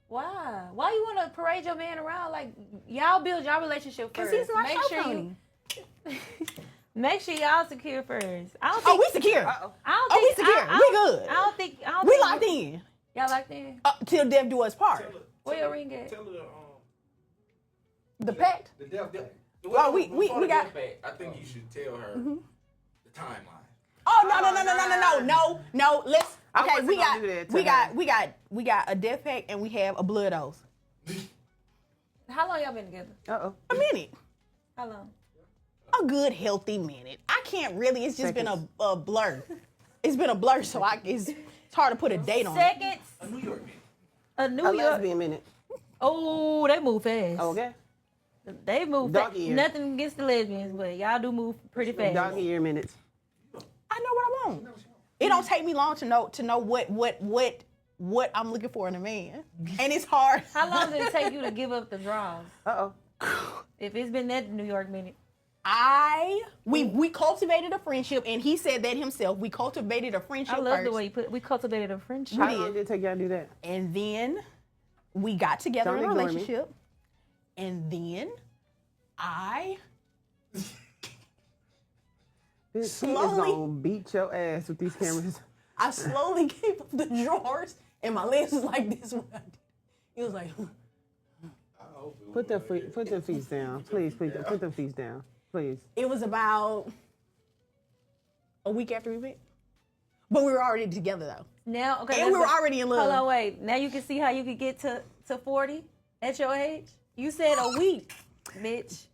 Why? Why you want to parade your man around? Like, y'all build your relationship first. Because he's my Make show sure pony. Make sure y'all secure first. I don't think, Oh, we secure. We secure. We good. I don't think we locked in. Y'all locked in? Till death do us part. Where your ring at? Tell her the pact? The death pact. Well, we got. I think you should tell her the timeline. Oh no. Let's. Okay, we got a death pact and we have a blood oath. How long y'all been together? A minute. How long? A good healthy minute. I can't really. It's just been a blur. It's been a blur, so it's hard to put a date on it. Seconds. A New York minute. A New York. Lesbian minute. Oh, they move fast. Okay. They move fast. Doggy year. Nothing against the lesbians, but y'all do move pretty fast. Doggy year minutes. I know what I want. It don't take me long to know what I'm looking for in a man, and it's hard. How long does it take you to give up the draws? If it's been that New York minute. We cultivated a friendship, and he said that himself. We cultivated a friendship. I love first, the way you put it. We cultivated a friendship. How long did it take y'all to do that? and then we got together Don't in a ignore me. relationship, and then Bitch, he Slowly. is gonna beat your ass with these cameras. I slowly gave up the drawers, and my legs was like this when I did. He was like, Put them feet down, please. Put them feet down, please. it was about a week after we met, but we were already together though. Now, okay. And we were already in love. Hold on, wait. Now you can see how you could get to 40 at your age. You said a week, bitch.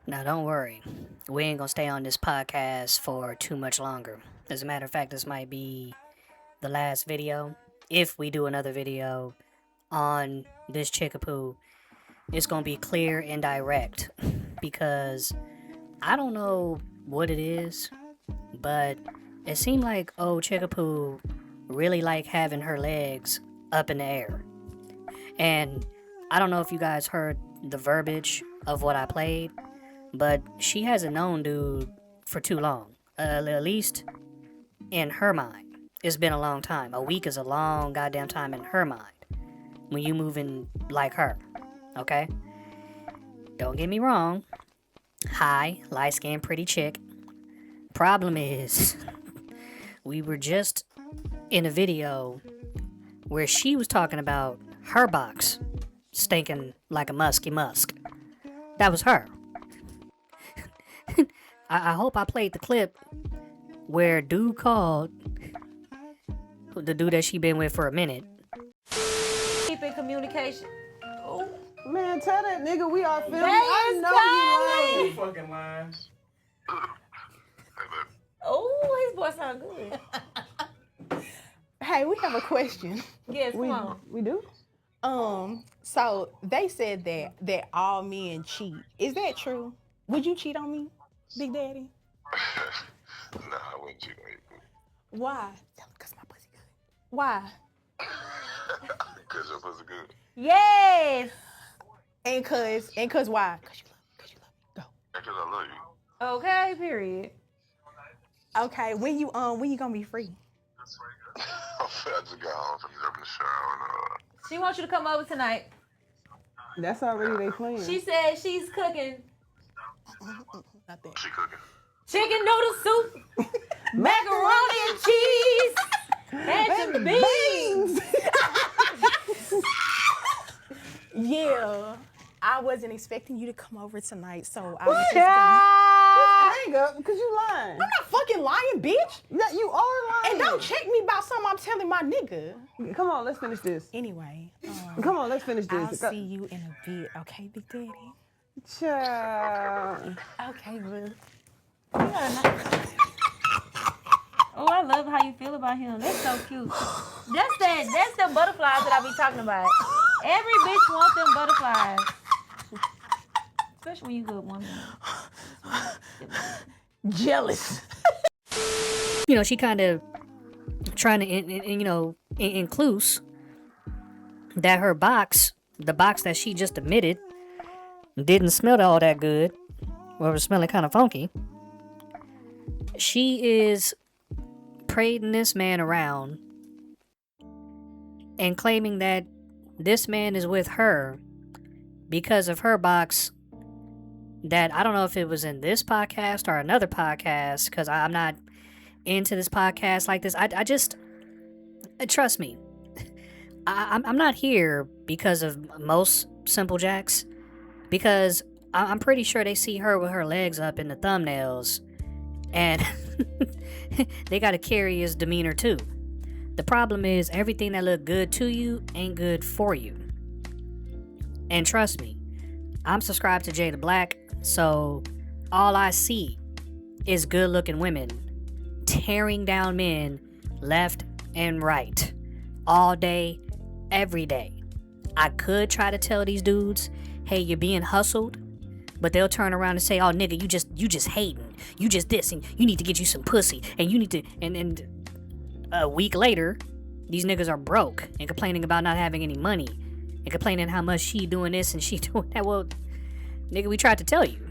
Now, don't worry. We ain't gonna stay on this podcast for too much longer. As a matter of fact, this might be the last video. If we do another video on this chickapoo, it's gonna be clear and direct. Because I don't know what it is, but it seemed like old chickapoo really like having her legs up in the air. And I don't know if you guys heard the verbiage of what I played, but she hasn't known dude for too long. At least in her mind. It's been a long time. A week is a long goddamn time in her mind. When you moving like her. Okay? Don't get me wrong. Hi, light-skinned pretty chick. Problem is, we were just in a video where she was talking about her box stinking like a musky musk. That was her. I hope I played the clip where dude called the dude that she been with for a minute. Keep in communication. Oh, Man, tell that nigga we are filming. That I know is you lying. You fucking lying. oh, his voice sound good. Hey, we have a question. Yes, come on. We do? So they said that all men cheat. Is that true? Would you cheat on me, Big Daddy? Nah, I wouldn't cheat on you. Why? Tell him 'cause my pussy good. Why? Because your pussy good. Yes. And cause why? Cause you love me. Go. Because I love you. Okay, period. Okay, when you gonna be free? I just got home from jumping the shower and She wants you to come over tonight. That's already they plan. She said she's cooking Not that. she cooking. chicken noodle soup, macaroni and cheese, and some beans. Yeah, I wasn't expecting you to come over tonight, so I was just gonna... Hang up, because you lying. I'm not fucking lying, bitch. Yeah, you are lying. And don't check me about something I'm telling my nigga. Come on, let's finish this. Anyway, Come on, let's finish this. I'll see you in a bit, okay, Big Daddy? Child. Okay, boo. Oh, I love how you feel about him. That's so cute. That's the butterflies that I be talking about. Every bitch wants them butterflies. Especially when you good woman. Jealous. You know, she kind of trying to, include that her box, the box that she just admitted, didn't smell all that good, or was smelling kind of funky. She is parading this man around and claiming that this man is with her because of her box that I don't know if it was in this podcast or another podcast, because I'm not into this podcast like this. I just trust me. I'm not here because of most Simple Jacks, because I'm pretty sure they see her with her legs up in the thumbnails, and they got a curious demeanor too. The problem is everything that look good to you ain't good for you. And trust me, I'm subscribed to Jada Black, so all I see is good looking women tearing down men left and right all day, every day. I could try to tell these dudes, hey, you're being hustled, but they'll turn around and say, oh nigga, you just hating, you just this, and you need to get you some pussy, and you need to, and a week later, these niggas are broke and complaining about not having any money and complaining how much she doing this and she doing that. Well, nigga, we tried to tell you.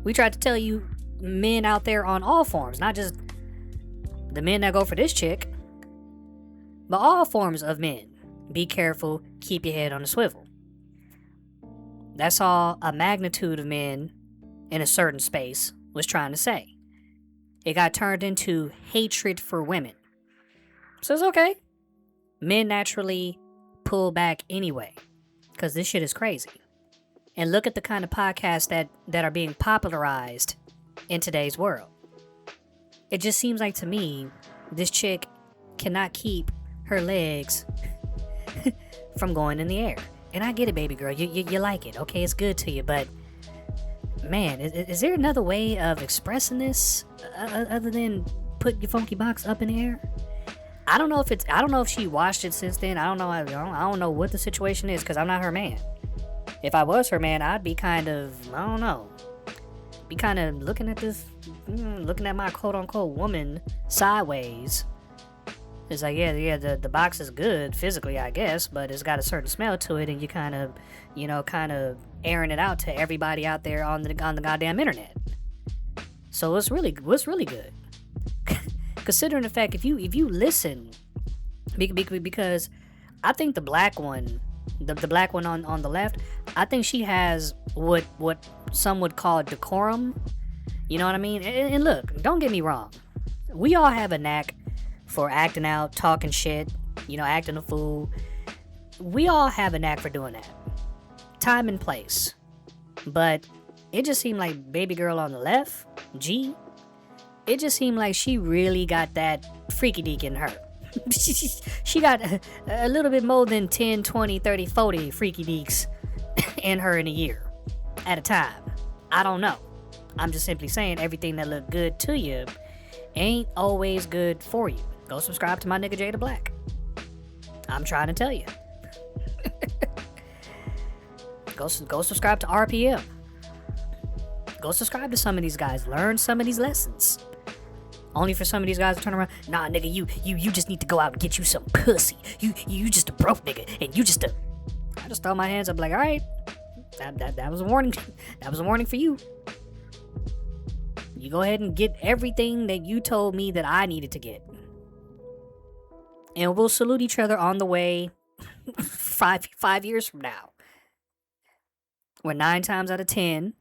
We tried to tell you, men out there on all forms, not just the men that go for this chick, but all forms of men. Be careful, keep your head on a swivel. That's all a magnitude of men in a certain space was trying to say. It got turned into hatred for women. So it's okay. Men naturally pull back anyway, because this shit is crazy. And look at the kind of podcasts that are being popularized in today's world. It just seems like to me, this chick cannot keep her legs from going in the air. And I get it, baby girl. You like it. Okay, it's good to you. But, man, is there another way of expressing this other than put your funky box up in the air? I don't know if she washed it since then. I don't know what the situation is, because I'm not her man. If I was her man, I'd be kind of, I don't know, be kind of looking at my quote-unquote woman sideways. It's like, yeah, the box is good physically, I guess, but it's got a certain smell to it, and you kind of airing it out to everybody out there on the goddamn internet. So what's really good? Considering the fact, if you listen, because I think the black one, the black one on the left, I think she has what some would call decorum. You know what I mean? And look, don't get me wrong. We all have a knack for acting out, talking shit, acting a fool. We all have a knack for doing that. Time and place. But it just seemed like baby girl on the left, G, it just seemed like she really got that freaky deek in her. She got a little bit more than 10, 20, 30, 40 freaky deeks in her in a year at a time. I don't know. I'm just simply saying everything that look good to you ain't always good for you. Go subscribe to my nigga Jada Black. I'm trying to tell you. Go subscribe to RPM. Go subscribe to some of these guys. Learn some of these lessons. Only for some of these guys to turn around. Nah, nigga, you just need to go out and get you some pussy. You just a broke nigga, and you just a. I just throw my hands up like, all right, that was a warning. That was a warning for you. You go ahead and get everything that you told me that I needed to get, and we'll salute each other on the way. 5 years from now, where 9 times out of 10,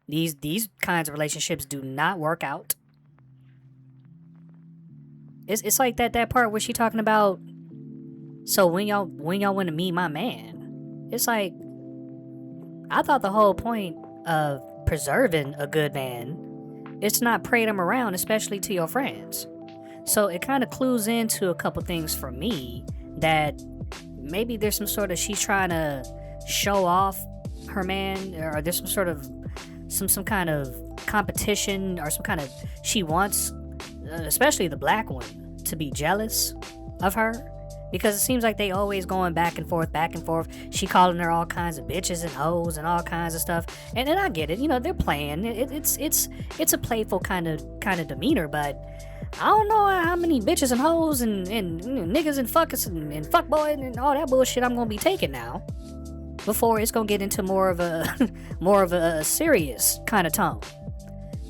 these kinds of relationships do not work out. It's like that part where she talking about, so when y'all want to meet my man, it's like, I thought the whole point of preserving a good man is to not parade him around, especially to your friends. So it kind of clues into a couple things for me that maybe there's some sort of, she's trying to show off her man, or there's some sort of some kind of competition, or some kind of, she wants especially the black one, to be jealous of her. Because it seems like they always going back and forth. She calling her all kinds of bitches and hoes and all kinds of stuff. And I get it. You know, they're playing. It's a playful kind of demeanor. But I don't know how many bitches and hoes and niggas and fuckers and fuckboy and all that bullshit I'm gonna be taking now. Before it's gonna get into more of a serious kind of tone.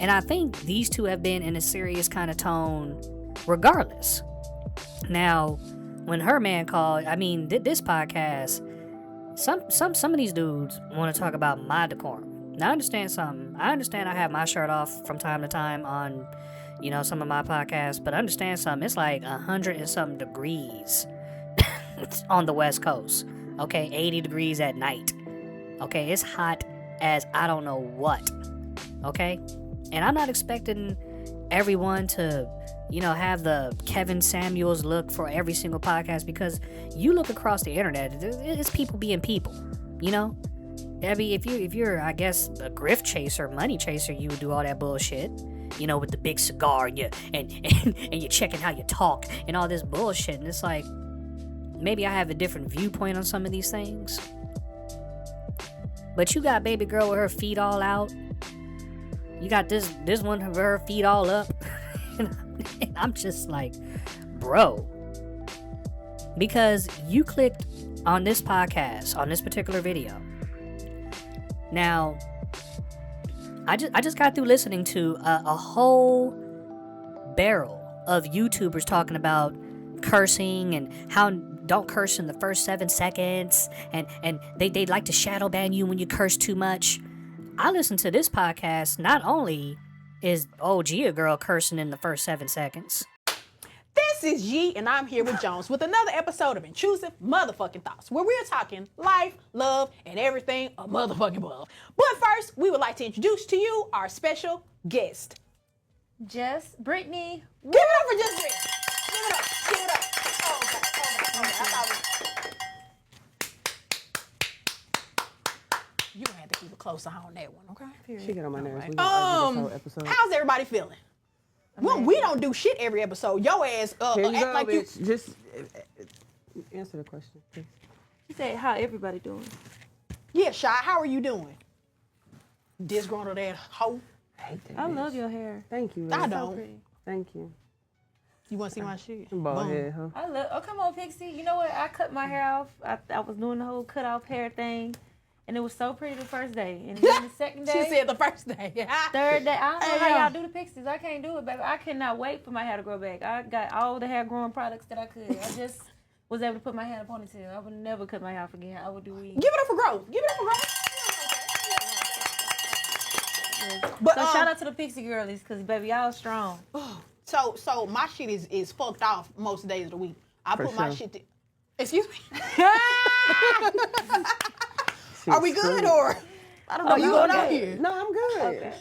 And I think these two have been in a serious kind of tone regardless. Now, when her man called, I mean, this podcast, some of these dudes want to talk about my decorum. Now, I understand something. I understand I have my shirt off from time to time on, you know, some of my podcasts, but understand something. It's like 100 and something degrees on the West Coast. Okay, 80 degrees at night. Okay, it's hot as I don't know what. Okay, and I'm not expecting everyone to, you know, have the Kevin Samuels look for every single podcast, because you look across the internet, it's people being people, you know? I mean, if you're, I guess, a grift chaser, money chaser, you would do all that bullshit, you know, with the big cigar and you're checking how you talk and all this bullshit. And it's like, maybe I have a different viewpoint on some of these things. But you got baby girl with her feet all out. You got this one with her feet all up. And I'm just like, bro. Because you clicked on this podcast, on this particular video. Now, I just got through listening to a whole barrel of YouTubers talking about cursing and how don't curse in the first 7 seconds, and they like to shadow ban you when you curse too much. I listened to this podcast. Not only is OG a girl cursing in the first 7 seconds. This is Yee, and I'm here with Jones with another episode of Intrusive Motherfucking Thoughts, where we're talking life, love, and everything a motherfucking above. But first, we would like to introduce to you our special guest. Brittany. Give it up for Just Brittany. Give it up. Oh, okay. You gonna have to keep a close eye on that one, okay? She get on my nerves. We gonna argue this whole episode. How's everybody feeling? Well, we don't do shit every episode. Your ass Here you act go, like bitch. you. Just answer the question, please. She said, how everybody doing? Yeah, Shy, how are you doing? Disgruntled that hoe. I hate that I bitch. love your hair. Thank you. I Liz. don't. Pretty. Thank you. You want to see my shit? Bald Boom. head, huh? I love. Oh, come on, Pixie. You know what? I cut my hair off. I was doing the whole cut off hair thing, and it was so pretty the first day. And then the second day, She said the first day. third day. I don't know how y'all do the pixies. I can't do it, baby. I cannot wait for my hair to grow back. I got all the hair growing products that I could. I just was able to put my hair in a ponytail. I would never cut my hair off again. I would do weed. Give it up for growth. Give it up for growth. But So shout out to the pixie girlies, cause baby, y'all strong. So my shit is fucked off most days of the week. I For put my sure. shit. Excuse me. Are we good or? I don't know. you You going okay? on here? No, I'm good. Okay.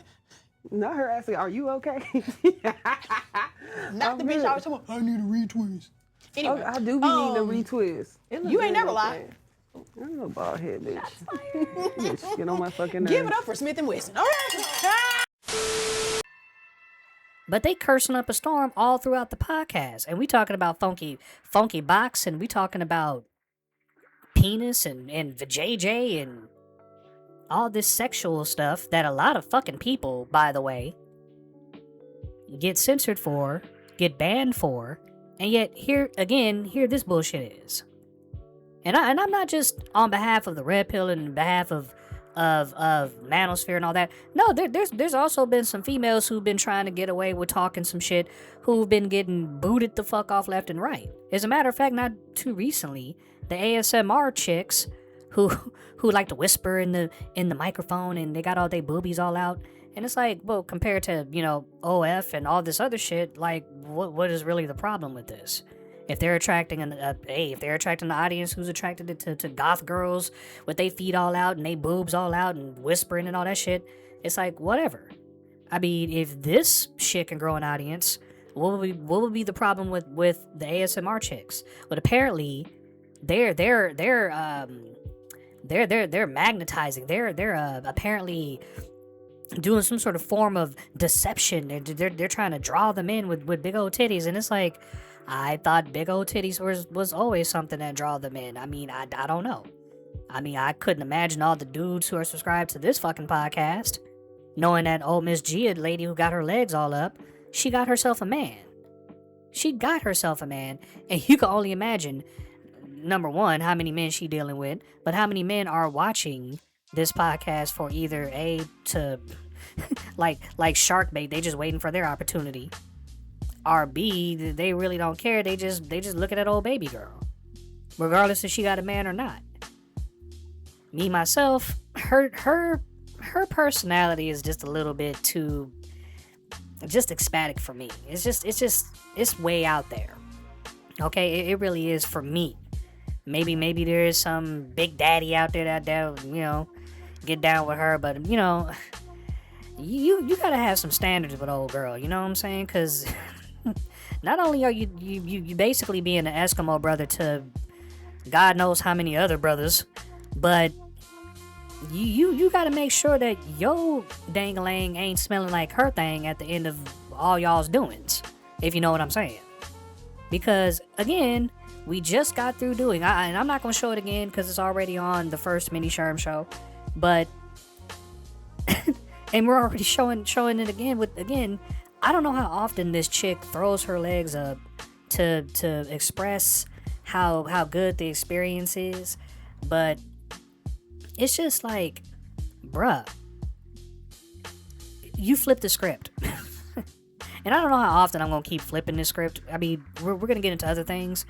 Not her asking, are you okay? Not I'm the bitch good. always talking about, I need a retwist. Anyway, I do be needing a retwist. you ain't never lied. I'm a bald head, bitch. Bitch, get on my fucking nerves. Give it up for Smith & Wesson. All right. But they cursing up a storm all throughout the podcast. And we talking about funky box, and we talking about penis and vajayjay and all this sexual stuff that a lot of fucking people, by the way, get censored for, get banned for, and yet here this bullshit is. And I'm not just on behalf of the red pill and on behalf of manosphere and all that. No, there's also been some females who've been trying to get away with talking some shit, who've been getting booted the fuck off left and right. As a matter of fact, not too recently, the ASMR chicks who like to whisper in the microphone and they got all their boobies all out. And it's like, well, compared to, you know, OF and all this other shit, like, what is really the problem with this? If they're attracting the audience who's attracted to goth girls with they feet all out and they boobs all out and whispering and all that shit, it's like, whatever. I mean, if this shit can grow an audience, what would be the problem with the ASMR chicks? But apparently, they're magnetizing. They're apparently doing some sort of form of deception. They're trying to draw them in with big old titties, and it's like, I thought big old titties was always something that draw them in. I mean, I don't know. I mean, I couldn't imagine all the dudes who are subscribed to this fucking podcast knowing that old Miss Gia lady who got her legs all up, she got herself a man. She got herself a man, and you can only imagine, number one, how many men she dealing with, but how many men are watching this podcast for either A, to like shark bait, they just waiting for their opportunity, or B, they really don't care, they just look at that old baby girl, regardless if she got a man or not. Me myself, her personality is just a little bit too just ecstatic for me. It's way out there. Okay, it really is for me. Maybe there is some big daddy out there that you know, get down with her, but you know, you gotta have some standards with old girl. You know what I'm saying? Because not only are you basically being an Eskimo brother to God knows how many other brothers, but you gotta make sure that yo dang-a-lang ain't smelling like her thing at the end of all y'all's doings, if you know what I'm saying. Because again, we just got through doing, and I'm not gonna show it again because it's already on the first mini Sherm show, but and we're already showing it again with, again, I don't know how often this chick throws her legs up to express how good the experience is, but it's just like, bruh, you flip the script. And I don't know how often I'm going to keep flipping this script. I mean, we're going to get into other things,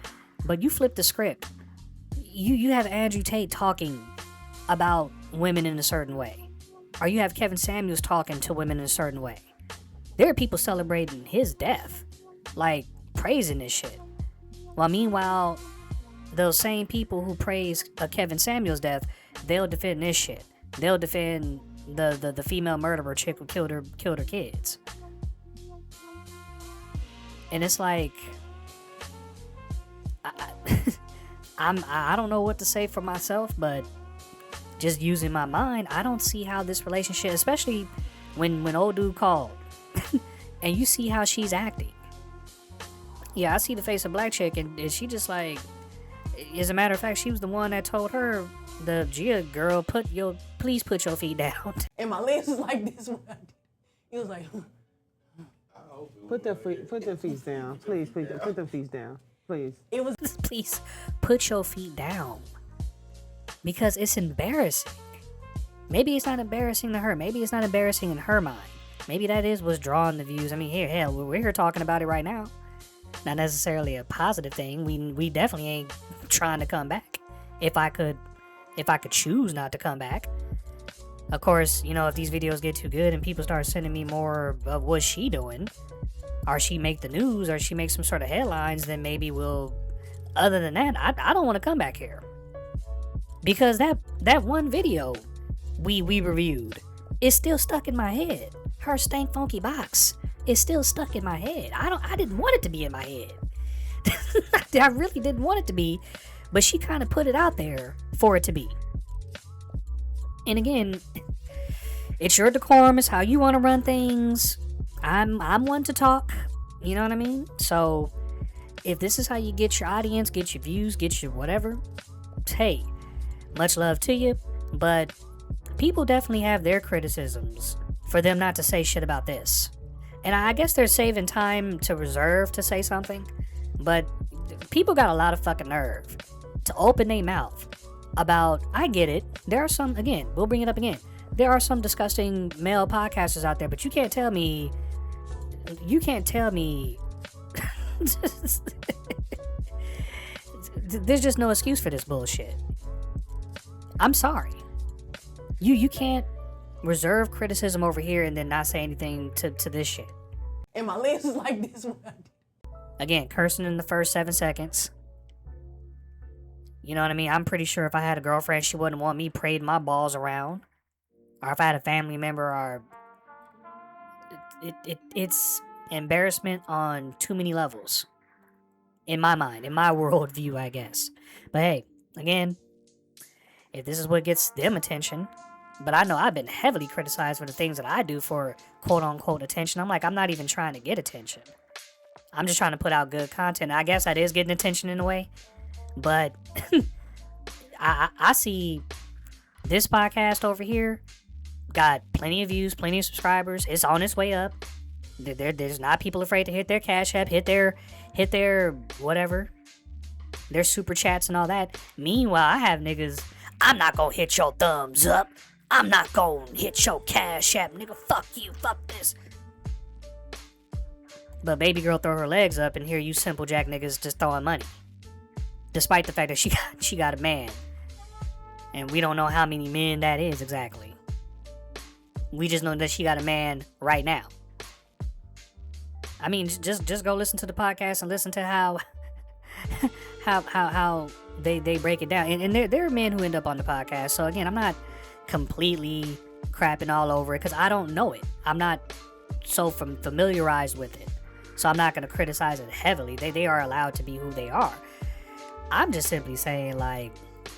but you flip the script. You have Andrew Tate talking about women in a certain way. Or you have Kevin Samuels talking to women in a certain way. There are people celebrating his death, like praising this shit. While meanwhile, those same people who praise Kevin Samuels' death, they'll defend this shit. They'll defend the female murderer chick who killed her kids. And it's like, I don't know what to say for myself, but just using my mind, I don't see how this relationship, especially when old dude called, and you see how she's acting. Yeah, I see the face of black chick, and she just like, as a matter of fact, she was the one that told her, the Gia girl, please put your feet down. And my legs was like this one. He was like, Put their feet down. Please, put their feet down. Please. it was. Please put your feet down. Because it's embarrassing. Maybe it's not embarrassing to her. Maybe it's not embarrassing in her mind. Maybe that is what's drawing the views. I mean, hell, we're here talking about it right now. Not necessarily a positive thing. We definitely ain't trying to come back. If I could choose not to come back. Of course, you know, if these videos get too good and people start sending me more of what's she doing, or she make the news, or she makes some sort of headlines, then maybe we'll. Other than that, I don't want to come back here. Because that one video we reviewed is still stuck in my head. Her stank funky box is still stuck in my head. I didn't want it to be in my head. I really didn't want it to be, but she kind of put it out there for it to be. And again, it's your decorum, it's how you want to run things. I'm one to talk, you know what I mean? So if this is how you get your audience, get your views, get your whatever, hey, much love to you, but people definitely have their criticisms for them not to say shit about this. And I guess they're saving time to reserve to say something, but people got a lot of fucking nerve to open their mouth about, I get it, there are some, again, we'll bring it up again, there are some disgusting male podcasters out there, but you can't tell me there's just no excuse for this bullshit. I'm sorry. You can't reserve criticism over here and then not say anything to this shit. And my legs was like this one. Again, cursing in the first 7 seconds. You know what I mean? I'm pretty sure if I had a girlfriend, she wouldn't want me parading my balls around. Or if I had a family member, or it's embarrassment on too many levels. In my mind, in my worldview, I guess. But hey, again, if this is what gets them attention, But I know I've been heavily criticized for the things that I do for quote-unquote attention. I'm like, I'm not even trying to get attention. I'm just trying to put out good content. I guess that is getting attention in a way. But I see this podcast over here got plenty of views, plenty of subscribers. It's on its way up. There's not people afraid to hit their Cash App, hit their whatever, their super chats and all that. Meanwhile, I have niggas, I'm not gonna hit your thumbs up. I'm not gonna hit your Cash App, nigga. Fuck you, fuck this. But baby girl throw her legs up, and here you simple jack niggas just throwing money. Despite the fact that she got a man. And we don't know how many men that is exactly. We just know that she got a man right now. I mean, just go listen to the podcast and listen to how they break it down. And there are men who end up on the podcast. So again, I'm not completely crapping all over it because I don't know it. I'm not so familiarized with it. So I'm not going to criticize it heavily. They are allowed to be who they are. I'm just simply saying, like,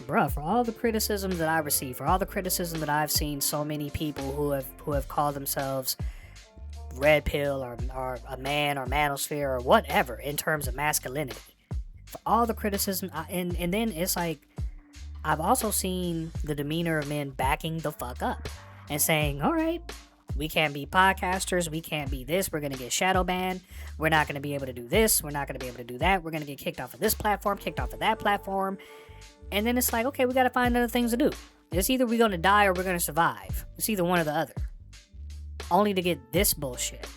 bruh, for all the criticism that I receive, for all the criticism that I've seen so many people who have called themselves red pill or a man or manosphere or whatever in terms of masculinity, for all the criticism, and then it's like, I've also seen the demeanor of men backing the fuck up and saying, all right, we can't be podcasters, we can't be this, we're going to get shadow banned, we're not going to be able to do this, we're not going to be able to do that, we're going to get kicked off of this platform, kicked off of that platform. And then it's like, okay, we got to find other things to do. It's either we're going to die or we're going to survive. It's either one or the other. Only to get this bullshit.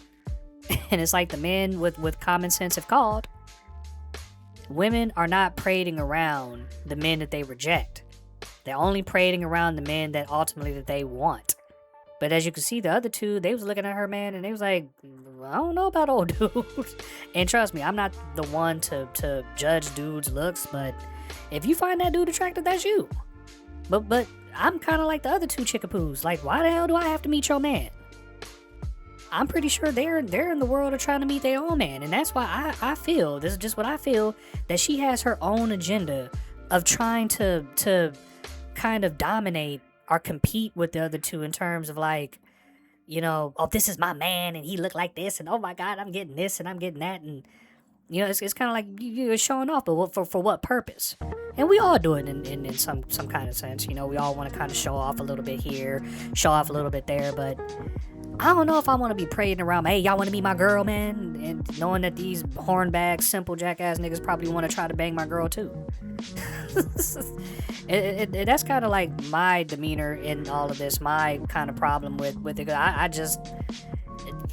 And it's like the men with common sense have called. Women are not parading around the men that they reject. They're only parading around the men that ultimately that they want. But as you can see, the other two, they was looking at her, man, and they was like, I don't know about old dudes. And trust me, I'm not the one to judge dudes' looks, but if you find that dude attractive, that's you. But I'm kind of like the other two chickapoos. Like, why the hell do I have to meet your man? I'm pretty sure they're in the world of trying to meet their own man. And that's why I feel, this is just what I feel, that she has her own agenda of trying to kind of dominate or compete with the other two in terms of like, you know, oh, this is my man and he looked like this and oh my God, I'm getting this and I'm getting that. And, you know, it's kind of like you're showing off, but for what purpose? And we all do it in some kind of sense. You know, we all want to kind of show off a little bit here, show off a little bit there, but I don't know if I want to be parading around, hey, y'all want to be my girl, man? And knowing that these hornbags, simple jackass niggas probably want to try to bang my girl too. That's kind of like my demeanor in all of this, my kind of problem with it. I just,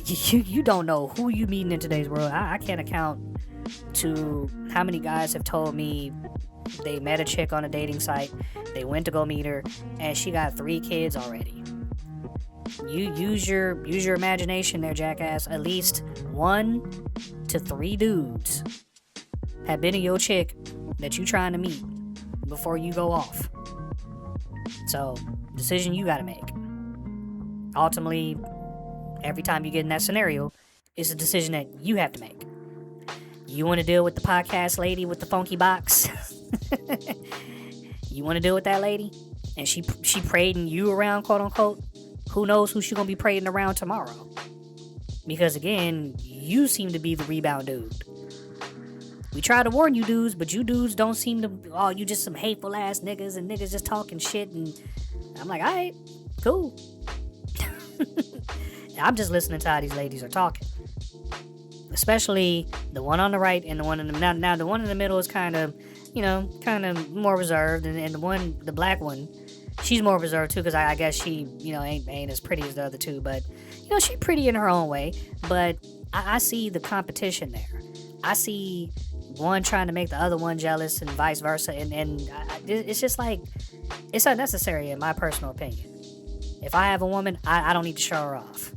you don't know who you meeting in today's world. I can't account to how many guys have told me they met a chick on a dating site, they went to go meet her, and she got 3 kids already. You use your imagination there, jackass. At least 1 to 3 dudes have been in your chick that you trying to meet before you go off. So, decision you gotta make. Ultimately, every time you get in that scenario, it's a decision that you have to make. You want to deal with the podcast lady with the funky box? You want to deal with that lady? And she parading you around, quote unquote? Who knows who she gonna be parading around tomorrow? Because again, you seem to be the rebound dude. We try to warn you dudes, but you dudes don't seem to, oh, you just some hateful ass niggas and niggas just talking shit. And I'm like, alright, cool. I'm just listening to how these ladies are talking. Especially the one on the right and the one in the, now the one in the middle is kind of, you know, kind of more reserved. And the black one, she's more reserved too, because I guess she, you know, ain't as pretty as the other two, but, you know, she's pretty in her own way. But I see the competition there. I see one trying to make the other one jealous and vice versa, and it's just like, it's unnecessary in my personal opinion. If I have a woman, I don't need to show her off.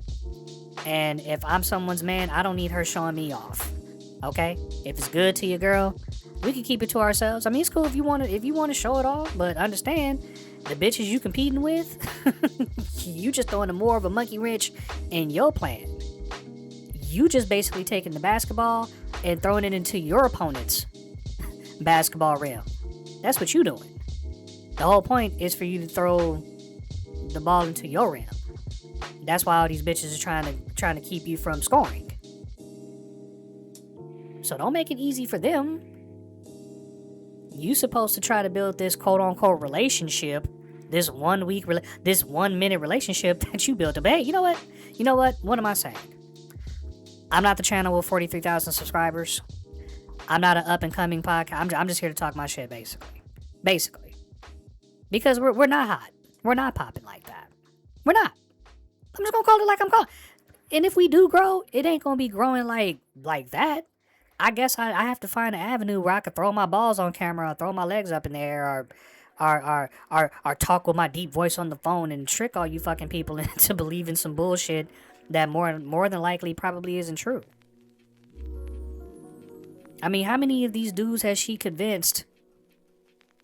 And if I'm someone's man, I don't need her showing me off. Okay? If it's good to your girl, we can keep it to ourselves. I mean, it's cool if you want to show it off, but understand, the bitches you competing with, you just throwing more of a monkey wrench in your plan. You just basically taking the basketball and throwing it into your opponent's basketball rim. That's what you doing. The whole point is for you to throw the ball into your rim. That's why all these bitches are trying to keep you from scoring. So don't make it easy for them. You supposed to try to build this quote unquote relationship, this 1 week, this 1 minute relationship that you built up. Hey, you know what? What am I saying? I'm not the channel with 43,000 subscribers. I'm not an up and coming podcast. I'm just here to talk my shit, basically, because we're not hot. We're not popping like that. We're not. I'm just gonna call it like I'm calling. And if we do grow, it ain't gonna be growing like that. I guess I have to find an avenue where I can throw my balls on camera, or throw my legs up in the air, or talk with my deep voice on the phone and trick all you fucking people into believing some bullshit that more than likely probably isn't true. I mean, how many of these dudes has she convinced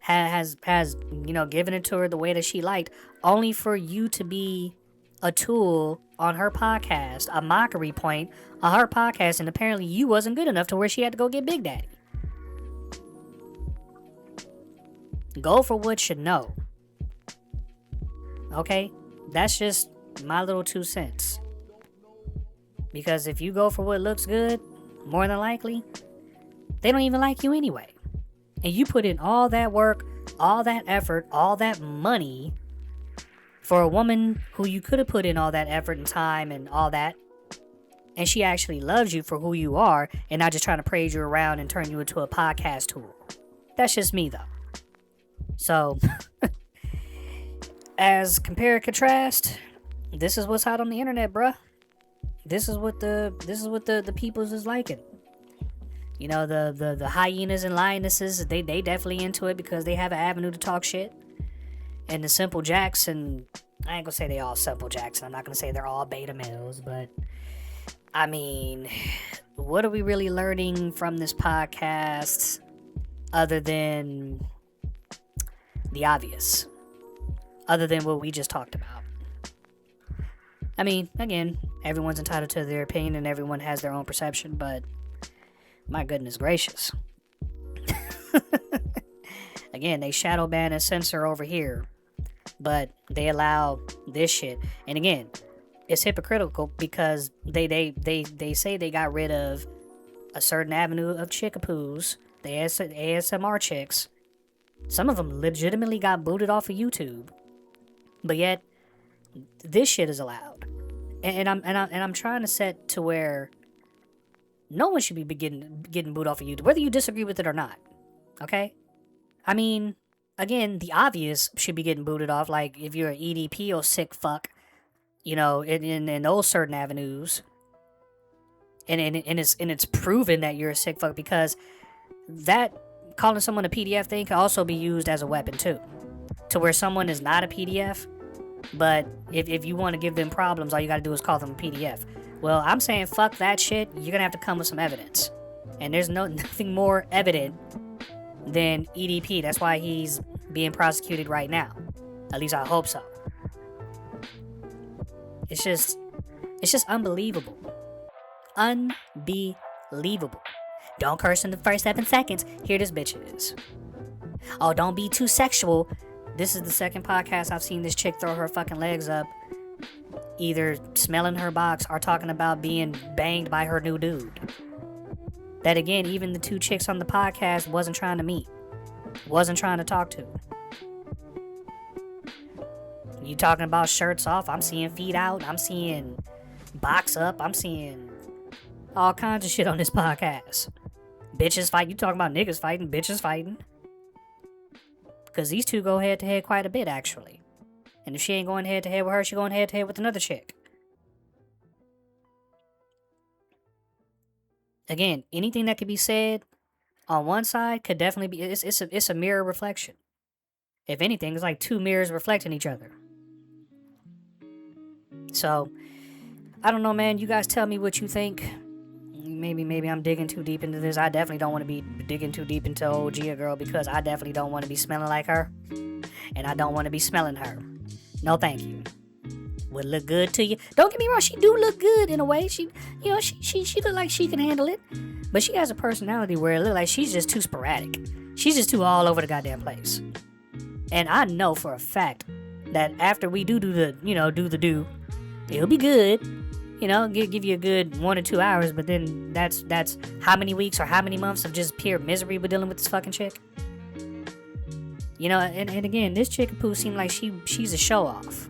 has given it to her the way that she liked, only for you to be a tool on her podcast, a mockery point on her podcast, and apparently you wasn't good enough to where she had to go get Big Daddy. Go for what you know. Okay? That's just my little 2 cents. Because if you go for what looks good, more than likely, they don't even like you anyway. And you put in all that work, all that effort, all that money for a woman who you could have put in all that effort and time and all that, and she actually loves you for who you are and not just trying to praise you around and turn you into a podcast tool. That's just me, though. So, as compare and contrast, this is what's hot on the internet, bruh. This is what the peoples is liking. You know, the hyenas and lionesses, they definitely into it because they have an avenue to talk shit. And the simple jacks, and I ain't gonna say they all simple jacks, and I'm not gonna say they're all beta males, but I mean, what are we really learning from this podcast other than the obvious? Other than what we just talked about? I mean, again, everyone's entitled to their opinion and everyone has their own perception, but my goodness gracious. Again, they shadow ban and censor over here, but they allow this shit. And again, it's hypocritical because they say they got rid of a certain avenue of chickapoos, the ASMR chicks. Some of them legitimately got booted off of YouTube, but yet this shit is allowed. And I'm trying to set to where no one should be getting booted off of YouTube, whether you disagree with it or not. Okay? I mean, again, the obvious should be getting booted off, like if you're an EDP or sick fuck, you know, in those certain avenues. And it's proven that you're a sick fuck, because that calling someone a PDF thing can also be used as a weapon too. To where someone is not a PDF, but if you want to give them problems, all you gotta do is call them a PDF. Well, I'm saying fuck that shit. You're gonna have to come with some evidence. And there's nothing more evident than EDP. That's why he's being prosecuted right now. At least I hope so. It's just unbelievable. Unbelievable. Don't curse in the first 7 seconds. Here this bitch is. Oh, don't be too sexual. This is the second podcast I've seen this chick throw her fucking legs up, either smelling her box or talking about being banged by her new dude. That again, even the 2 chicks on the podcast wasn't trying to meet. Wasn't trying to talk to. You talking about shirts off, I'm seeing feet out, I'm seeing box up, I'm seeing all kinds of shit on this podcast. Bitches fight, you talking about niggas fighting, bitches fighting. Because these 2 go head to head quite a bit, actually. And if she ain't going head to head with her, she going head to head with another chick. Again, anything that could be said on one side could definitely be, it's a mirror reflection. If anything, it's like 2 mirrors reflecting each other. So, I don't know, man. You guys tell me what you think. Maybe I'm digging too deep into this. I definitely don't want to be digging too deep into old Gia girl, because I definitely don't want to be smelling like her. And I don't want to be smelling her. No, thank you. Would look good to you. Don't get me wrong, she do look good in a way. She look like she can handle it. But she has a personality where it look like she's just too sporadic. She's just too all over the goddamn place. And I know for a fact that after we do the, it'll be good. Give you a good 1 or 2 hours, but then that's how many weeks or how many months of just pure misery with dealing with this fucking chick. And again, this chick poo seemed like she's a show off.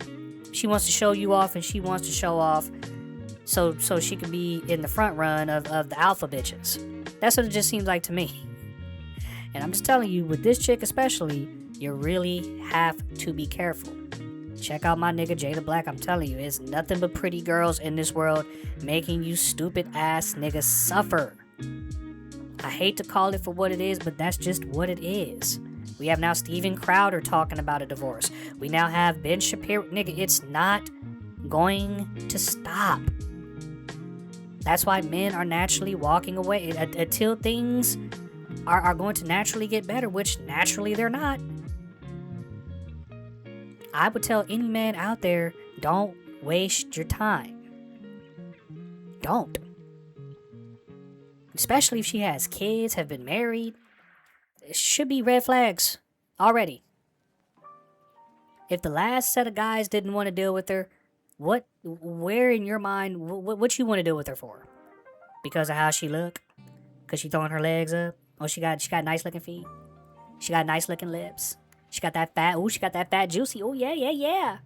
She wants to show you off, and she wants to show off so she can be in the front run of the alpha bitches. That's what it just seems like to me. And I'm just telling you, with this chick especially, you really have to be careful. Check out my nigga Jada Black. I'm telling you, it's nothing but pretty girls in this world making you stupid ass niggas suffer. I hate to call it for what it is, but that's just what it is. We have now Steven Crowder talking about a divorce. We now have Ben Shapiro. Nigga, it's not going to stop. That's why men are naturally walking away until things are going to naturally get better, which naturally they're not. I would tell any man out there, don't waste your time. Don't. Especially if she has kids, have been married. It should be red flags already. If the last set of guys didn't want to deal with her, where in your mind, what you want to deal with her for? Because of how she look? Because she throwing her legs up? Oh, she got nice looking feet. She got nice looking lips. She got that fat juicy. Oh, yeah.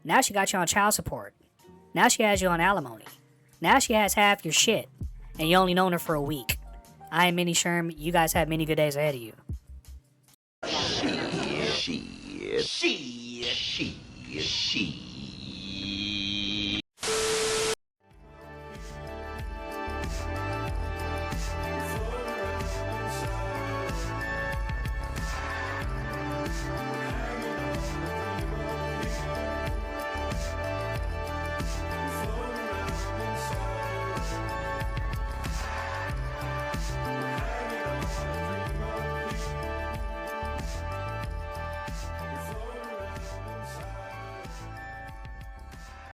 Now she got you on child support. Now she has you on alimony. Now she has half your shit. And you only known her for a week. I am Mini Sherm. You guys have many good days ahead of you. She.